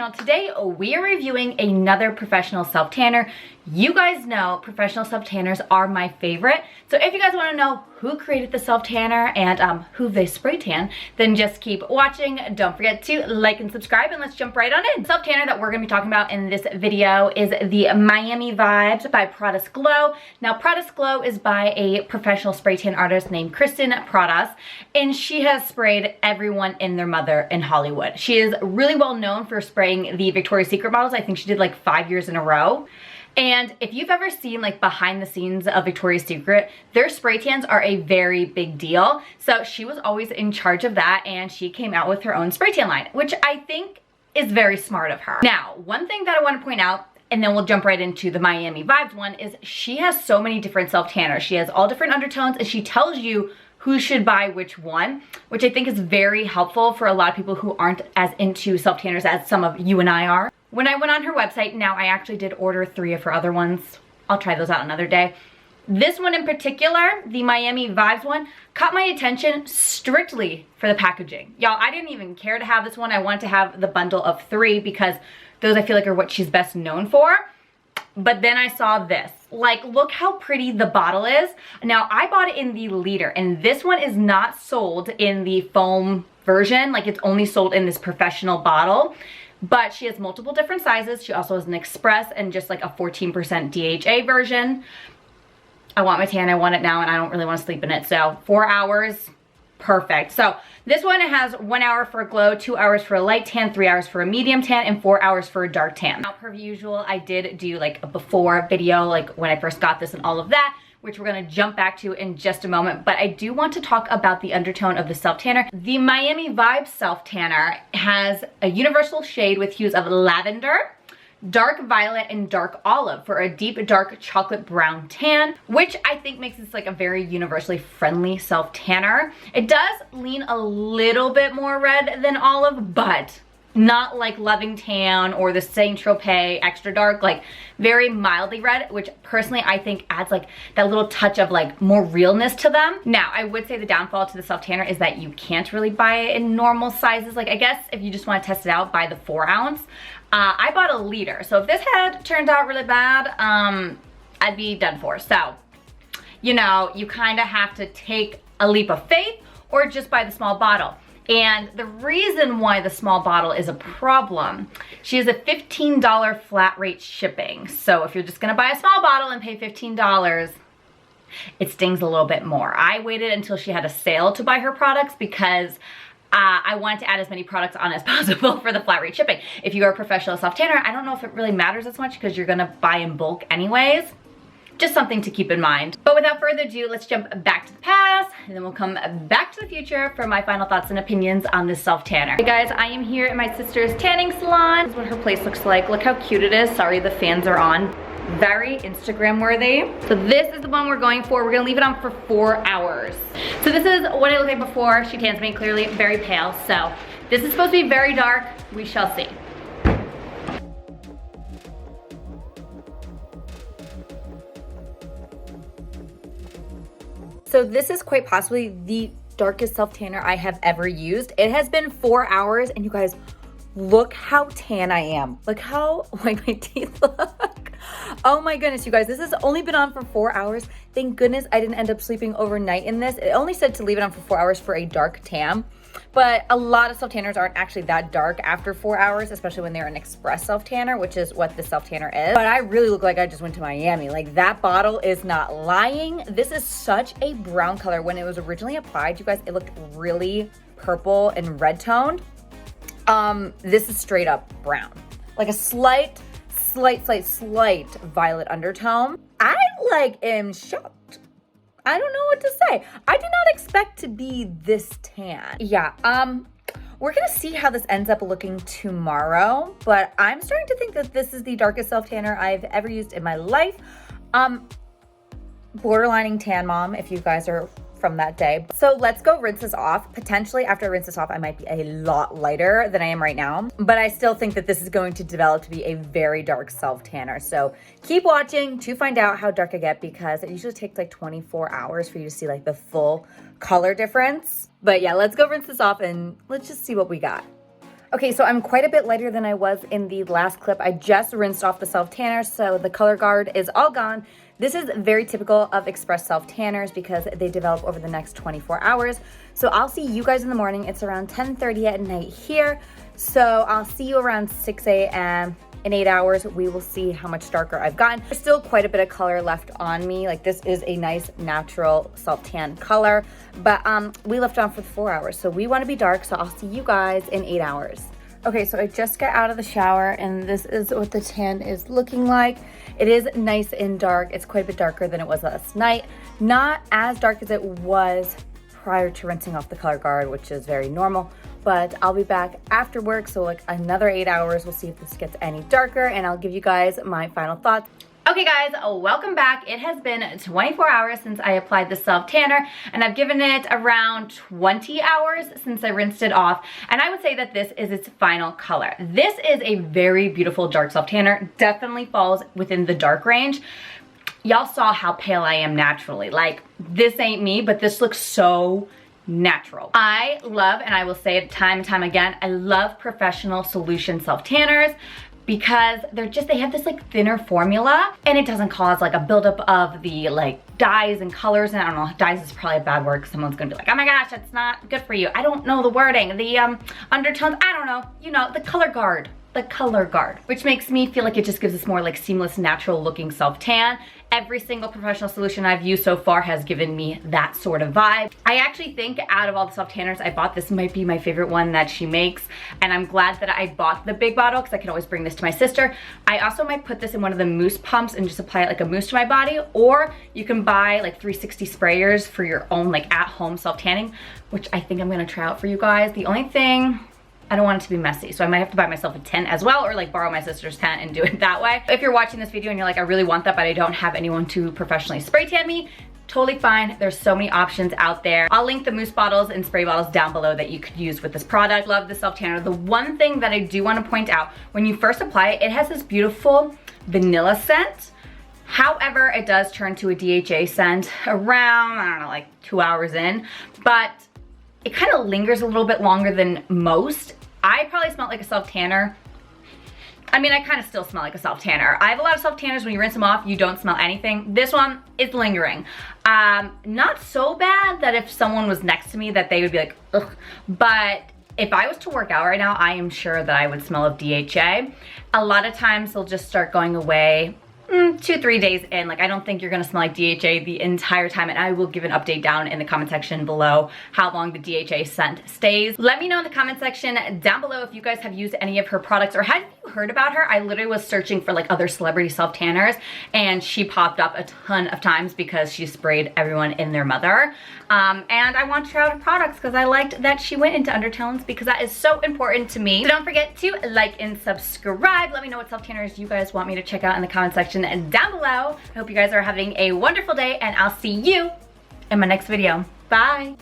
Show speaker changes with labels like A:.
A: channel. Today we are reviewing another professional self-tanner. You guys know professional self-tanners are my favorite. So if you guys want to know who created the self-tanner and who they spray tan, then just keep watching. Don't forget to like and subscribe, and let's jump right on in. The self-tanner that we're going to be talking about in this video is the Miami Vibes by Pradas Glow. Now Pradas Glow is by a professional spray tan artist named Pradas, and she has sprayed everyone and their mother in Hollywood. She is really well known for spraying the Victoria's Secret models. I think she did like 5 years in a row. And if you've ever seen like behind the scenes of Victoria's Secret, their spray tans are a very big deal. So she was always in charge of that, and she came out with her own spray tan line, which I think is very smart of her. Now, one thing that I want to point out, and then we'll jump right into the Miami Vibes one, is she has so many different self-tanners. She has all different undertones, and she tells you who should buy which one, which I think is very helpful for a lot of people who aren't as into self-tanners as some of you and I are. When I went on her website, now I actually did order 3 of her other ones. I'll try those out another day. This one in particular, the Miami Vibes one, caught my attention strictly for the packaging. Y'all, I didn't even care to have this one. I wanted to have the bundle of 3 because those I feel like are what she's best known for. But then I saw this. Like, look how pretty the bottle is. Now, I bought it in the liter, and this one is not sold in the foam version. Like, it's only sold in this professional bottle. But she has multiple different sizes. She also has an express and just like a 14% DHA version. I want my tan, I want it now, and I don't really want to sleep in it. So 4 hours, perfect. So this one has 1 hour for a glow, 2 hours for a light tan, 3 hours for a medium tan, and 4 hours for a dark tan. Now, per usual, I did do like a before video, like when I first got this and all of that, which we're gonna jump back to in just a moment. But I do want to talk about the undertone of the self-tanner. The Miami Vibes self-tanner has a universal shade with hues of lavender, dark violet, and dark olive for a deep dark chocolate brown tan, which I think makes this like a very universally friendly self-tanner. It does lean a little bit more red than olive, but not like Loving Tan or the Saint Tropez extra dark, like very mildly red, which personally I think adds like that little touch of like more realness to them. Now, I would say the downfall to the self-tanner is that you can't really buy it in normal sizes. Like, I guess if you just want to test it out, buy the 4 ounce. I bought a liter, so if this had turned out really bad, I'd be done for. So, you know, you kind of have to take a leap of faith or just buy the small bottle. And the reason why the small bottle is a problem, she has a $15 flat rate shipping. So if you're just gonna buy a small bottle and pay $15, it stings a little bit more. I waited until she had a sale to buy her products because I wanted to add as many products on as possible for the flat rate shipping. If you are a professional self-tanner, I don't know if it really matters as much because you're gonna buy in bulk anyways. Just something to keep in mind. But without further ado, let's jump back to the past, and then we'll come back to the future for my final thoughts and opinions on this self-tanner. Hey guys, I am here at my sister's tanning salon. This is what her place looks like. Look how cute it is. Sorry, the fans are on. Very Instagram worthy. So this is the one we're going for. We're gonna leave it on for 4 hours. So this is what I looked like before. She tans me, clearly very pale. So this is supposed to be very dark. We shall see. So this is quite possibly the darkest self-tanner I have ever used. It has been 4 hours, and you guys, look how tan I am. Look how white my teeth look. Oh my goodness, you guys, this has only been on for 4 hours. Thank goodness I didn't end up sleeping overnight in this. It only said to leave it on for 4 hours for a dark tan. But a lot of self-tanners aren't actually that dark after 4 hours, especially when they're an express self-tanner, which is what the self-tanner is. But I really look like I just went to Miami. Like, that bottle is not lying. This is such a brown color. When it was originally applied, you guys, it looked really purple and red toned. This is straight up brown. Like a slight violet undertone. I am shocked. I don't know what to say. I did not expect to be this tan. Yeah, we're gonna see how this ends up looking tomorrow, but I'm starting to think that this is the darkest self-tanner I've ever used in my life. Borderlining tan mom, if you guys are from that day. So let's go rinse this off. Potentially after I rinse this off, I might be a lot lighter than I am right now, but I still think that this is going to develop to be a very dark self-tanner. So keep watching to find out how dark I get, because it usually takes like 24 hours for you to see like the full color difference. But yeah, let's go rinse this off and let's just see what we got. Okay, so I'm quite a bit lighter than I was in the last clip. I just rinsed off the self-tanner, so the color guard is all gone. This is very typical of express self-tanners because they develop over the next 24 hours. So I'll see you guys in the morning. It's around 10:30 at night here. So I'll see you around 6 a.m. In 8 hours, we will see how much darker I've gotten. There's still quite a bit of color left on me. Like, this is a nice natural self-tan color, but we left on for 4 hours. So we want to be dark, so I'll see you guys in 8 hours. Okay, so I just got out of the shower and this is what the tan is looking like. It is nice and dark. It's quite a bit darker than it was last night. Not as dark as it was prior to rinsing off the color guard, which is very normal, but I'll be back after work, so like another 8 hours. We'll see if this gets any darker and I'll give you guys my final thoughts. Okay guys, welcome back. It has been 24 hours since I applied the self-tanner and I've given it around 20 hours since I rinsed it off, and I would say that this is its final color. This is a very beautiful dark self-tanner, definitely falls within the dark range. Y'all saw how pale I am naturally. Like, this ain't me, but this looks so natural. I love, and I will say it time and time again, I love Professional Solution self-tanners because they have this like thinner formula and it doesn't cause like a buildup of the like dyes and colors. And I don't know, dyes is probably a bad word because someone's gonna be like, oh my gosh, that's not good for you. I don't know the wording. The undertones, I don't know, you know, the color guard, which makes me feel like it just gives us more like seamless, natural looking self-tan. Every single Professional Solution I've used so far has given me that sort of vibe. I actually think out of all the self-tanners I bought, this might be my favorite one that she makes, and I'm glad that I bought the big bottle because I can always bring this to my sister. I also might put this in one of the mousse pumps and just apply it like a mousse to my body, or you can buy like 360 sprayers for your own like at-home self-tanning, which I think I'm gonna try out for you guys. The only thing, I don't want it to be messy, so I might have to buy myself a tent as well, or like borrow my sister's tent and do it that way. If you're watching this video and you're like, I really want that, but I don't have anyone to professionally spray tan me, totally fine. There's so many options out there. I'll link the mousse bottles and spray bottles down below that you could use with this product. Love the self-tanner. The one thing that I do want to point out, when you first apply it, it has this beautiful vanilla scent. However, it does turn to a DHA scent around, I don't know, like 2 hours in, but it kind of lingers a little bit longer than most. I probably smelled like a self-tanner. I mean, I kind of still smell like a self-tanner. I have a lot of self-tanners, when you rinse them off, you don't smell anything. This one is lingering. Not so bad that if someone was next to me that they would be like, ugh. But if I was to work out right now, I am sure that I would smell of DHA. A lot of times they'll just start going away 2-3 days in. Like, I don't think you're gonna smell like DHA the entire time, and I will give an update down in the comment section below how long the DHA scent stays. Let me know in the comment section down below if you guys have used any of her products, or have you heard about her? I literally was searching for like other celebrity self-tanners and she popped up a ton of times because she sprayed everyone in their mother. And I want to try out her products because I liked that she went into undertones, because that is so important to me. So don't forget to like and subscribe. Let me know what self-tanners you guys want me to check out in the comment section down below. I hope you guys are having a wonderful day, and I'll see you in my next video. Bye.